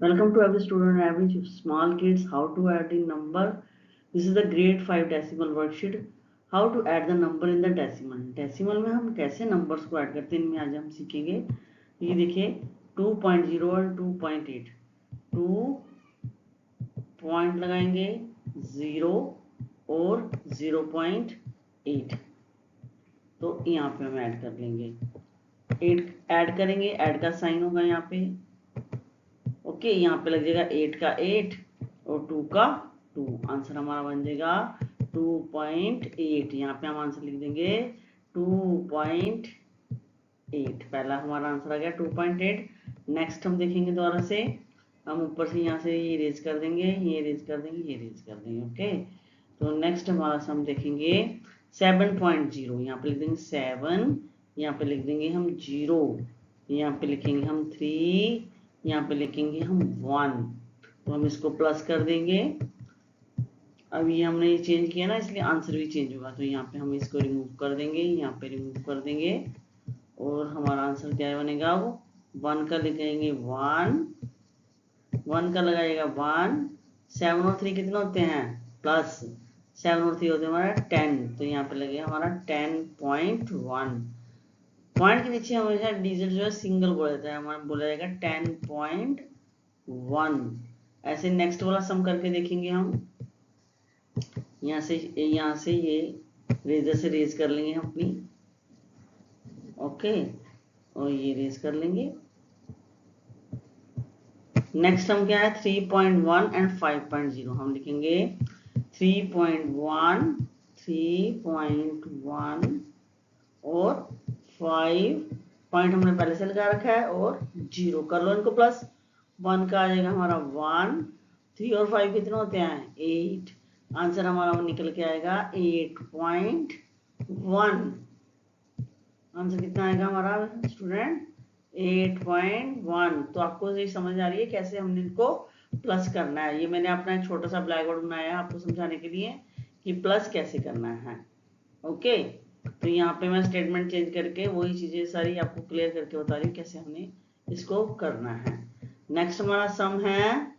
Welcome to every student, every small kids. How to add in number. This is the grade 5 decimal worksheet. How to add the number in the decimal. Decimal में हम कैसे numbers को add करते हैं, इनमें आज हम सीखेंगे। ये देखिए 2.0 और 2.8। 2 पॉइंट लगाएंगे 0 और 0.8, तो यहाँ पे हम ऐड कर लेंगे। 8 ऐड करेंगे, ऐड का साइन होगा यहाँ पे। ओके, यहाँ पे लग जाएगा 8 का 8 और 2 का 2। आंसर हमारा बन जाएगा 2.8। यहाँ पे हम आंसर लिख देंगे 2.8। पहला हमारा आंसर आ गया 2.8। नेक्स्ट हम देखेंगे दोबारा से, हम ऊपर से यहाँ से ये रेज कर देंगे, ये रेज कर देंगे, ये रेज कर देंगे। ओके, तो नेक्स्ट हमारा हम देखेंगे 7.0। यहाँ पे लिख देंगे 7, यहाँ पे लिख देंगे हम 0, यहाँ पे लिखेंगे हम 3, यहाँ पे लिखेंगे हम 1। तो हम इसको प्लस कर देंगे। अब ये हमने ये चेंज किया ना, इसलिए आंसर भी चेंज होगा। तो यहाँ पे हम इसको रिमूव कर देंगे, यहाँ पे रिमूव कर देंगे और हमारा आंसर क्या बनेगा, वो 1 का लिखेंगे 1, 1 का लगाएगा 1। 7 और 3 कितने होते हैं, प्लस 7 और 3 होते हैं हमारा 10। तो यहाँ पे लगेगा हमारा 10.1। पॉइंट के नीचे हमेशा डिजिट जो है सिंगल बोला जाता है, हमारा बोला जाएगा 10.1। ऐसे नेक्स्ट वाला सम करके देखेंगे हम। यहाँ से ये रेजर से रेज कर लेंगे हम अपनी। ओके, और ये रेज कर लेंगे। नेक्स्ट हम क्या है 3.1 एंड 5.0। हम लिखेंगे 3.1 और 5 पॉइंट हमने पहले से लगा रखा है, और 0 कर लो इनको प्लस। 1 का आ जाएगा हमारा 1, 3 और 5 कितने होते हैं 8। आंसर हमारा निकल के आएगा 8.1। आंसर कितना आएगा हमारा स्टूडेंट 8.1। तो आपको ये समझ आ रही है कैसे हमने इनको प्लस करना है। ये मैंने अपना एक छोटा सा ब्लैक बोर्ड बनाया है आपको समझाने के लिए कि प्लस कैसे करना है। ओके, तो यहाँ पे मैं स्टेटमेंट चेंज करके वही चीजें सारी आपको क्लियर करके बता रही हूँ कैसे हमने इसको करना है। नेक्स्ट हमारा सम है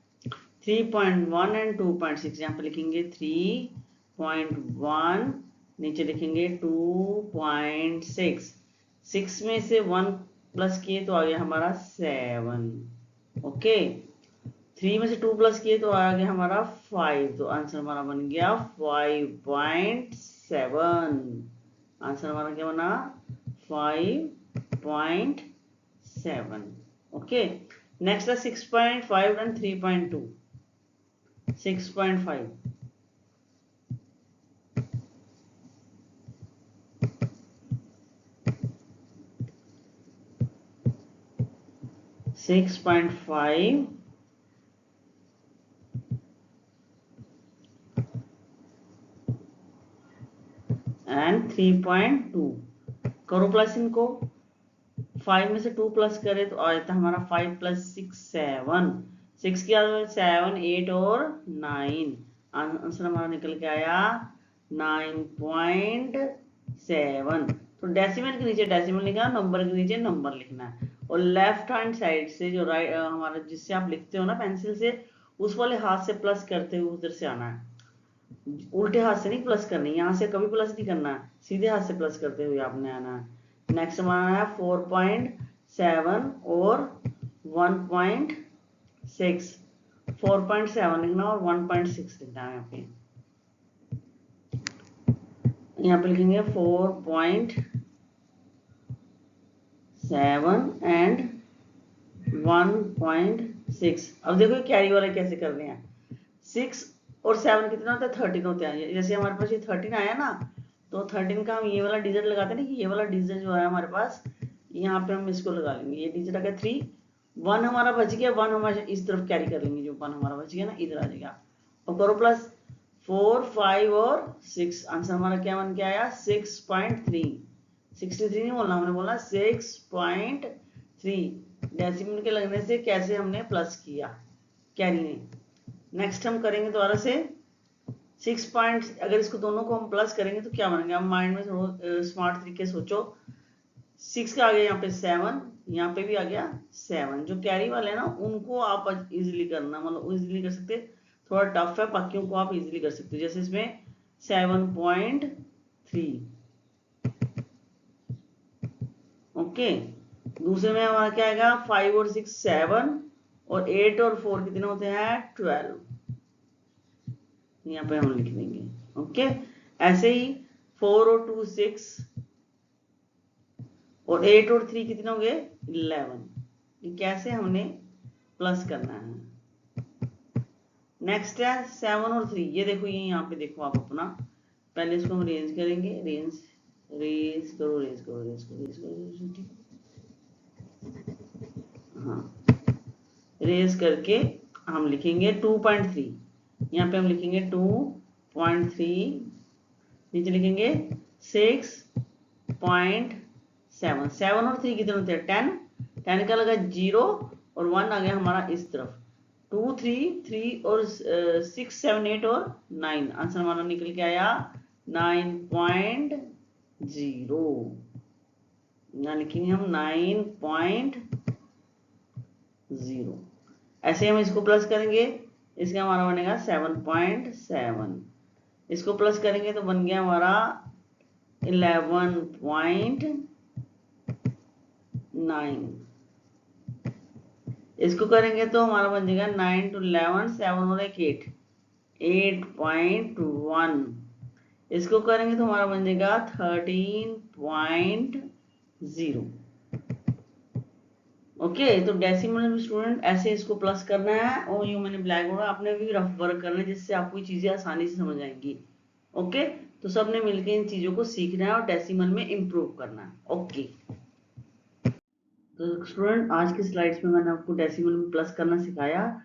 3.1 एंड 2.6। यहाँ पे लिखेंगे 3.1, नीचे लिखेंगे 2.6। 6 में से 1 प्लस किए तो आ गया हमारा 7। ओके, 3 में से 2 प्लस किए तो आ गया हमारा 5। तो आंसर हमारा बन गया 5.7। आंसर हमारा क्या बना 5.7। ओके, नेक्स्ट है 6.5 एंड 3.2। 6.5 6.5 एंड 3.2। करो प्लस इनको। 5 में से 2 प्लस करे तो आ जाता है हमारा 5 + 6 7। 6 की 7, 8 और 9। आंसर हमारा निकल के आया 9.7। तो डेसिमल के नीचे डेसिमल लिखना, नंबर के नीचे नंबर लिखना है। और लेफ्ट हैंड साइड से जो राइट हमारा जिससे आप लिखते हो ना पेंसिल से, उस वाले हाथ से प्लस करते हुए उधर से आना है। उल्टे हाथ से नहीं प्लस करनी, यहाँ से कभी प्लस नहीं करना है, सीधे हाथ से प्लस करते हुए आपने आना है। नेक्स्ट हमारा है 4.7 और 1.6। 4.7 लिखना और 1.6 लिखना है। यहाँ पे लिखेंगे 4.7 एंड 1.6। अब देखो कैरी वाले कैसे कर रहे हैं। 6 और 7 कितना होता है 13 होते हैं। जैसे हमारे पास ये 13 आया ना, तो 13 का हम ये वाला डिजिट लगाते हैं ना, कि ये वाला डिजिट जो है हमारे पास, यहाँ पे हम इसको लगा लेंगे। ये डिजिट अगर 3, 1 हमारा बच गया, 1 हमारे इस तरफ कैरी कर लेंगे, जो 1 हमारा बच गया ना इधर आ जाएगा। और करो प्लस 4, 5 और 6। आंसर हमारा क्या बन के आया 6.3। 63 नहीं बोलना, हमने बोला 6.3। डेसिमल के लगने से कैसे हमने प्लस किया कैरी ने। नेक्स्ट हम करेंगे दोबारा से 6 पॉइंट। अगर इसको दोनों को हम प्लस करेंगे तो क्या बनेगा, हम माइंड में स्मार्ट तरीके से सोचो। 6 का आ गया यहाँ पे 7, यहाँ पे भी आ गया 7। जो कैरी वाले हैं ना उनको आप इजीली करना, मतलब इजीली कर सकते, थोड़ा टफ है, बाकियों को आप इजीली कर सकते हो। जैसे इसमें 7.3, ओके। दूसरे में हमारा क्या आएगा, 5 और 6 7, और 8 और 4 कितने होते हैं 12, यहाँ पे हम लिख देंगे, ओके। ऐसे ही 4 और 2 6, और 8 और 3 कितने होंगे 11। ये कैसे हमने प्लस करना है। नेक्स्ट है 7 और 3, ये देखो, ये यहाँ पे देखो आप अपना, पहले इसको हम रेंज करेंगे, रेंज करो, रेंज करो, रेंज करो, रेंज करो, ठीक, हाँ। रेज करके हम लिखेंगे 2.3, यहाँ पे हम लिखेंगे 2.3, नीचे लिखेंगे 6.7। 7 और 3 कितने होते हैं 10, 10 का लगा 0 और 1 आ गया हमारा इस तरफ, 2 3 3 और 6 7 8 और 9, आंसर हमारा निकल के आया 9.0। यहाँ लिखेंगे हम 9.0। ऐसे हम इसको प्लस करेंगे, इसका हमारा बनेगा 7.7। इसको प्लस करेंगे तो बन गया हमारा 11.9। इसको करेंगे तो हमारा बन जाएगा 9 to 11, 7 और 8, 8.1। इसको करेंगे तो हमारा बन जाएगा 13.0, ओके। तो डेसिमल में स्टूडेंट ऐसे इसको प्लस करना है, और यूं मैंने ब्लैक बोर्ड आपने भी रफ वर्क करना है, जिससे आपको चीजें आसानी से समझ आएंगी, ओके। तो सबने मिलकर इन चीजों को सीखना है और डेसिमल में इम्प्रूव करना है, ओके। तो स्टूडेंट आज की स्लाइड्स में मैंने आपको डेसिमल में प्लस करना सिखाया।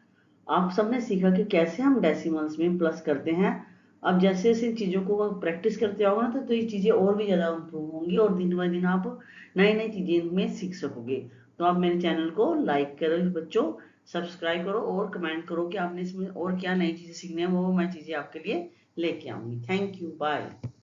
आप सबने सीखा कि कैसे हम डेसिमल्स में प्लस करते हैं। अब जैसे जैसे चीज़ों को प्रैक्टिस करते आओगे ना, तो ये चीज़ें और भी ज़्यादा इम्प्रूव होंगी, और दिन ब दिन आप नई नई चीज़ें इनमें सीख सकोगे। तो आप मेरे चैनल को लाइक करो बच्चों, सब्सक्राइब करो और कमेंट करो कि आपने इसमें और क्या नई चीज़ें सीखनी है, वो मैं चीज़ें आपके लिए लेके आऊँगी। Thank you, bye.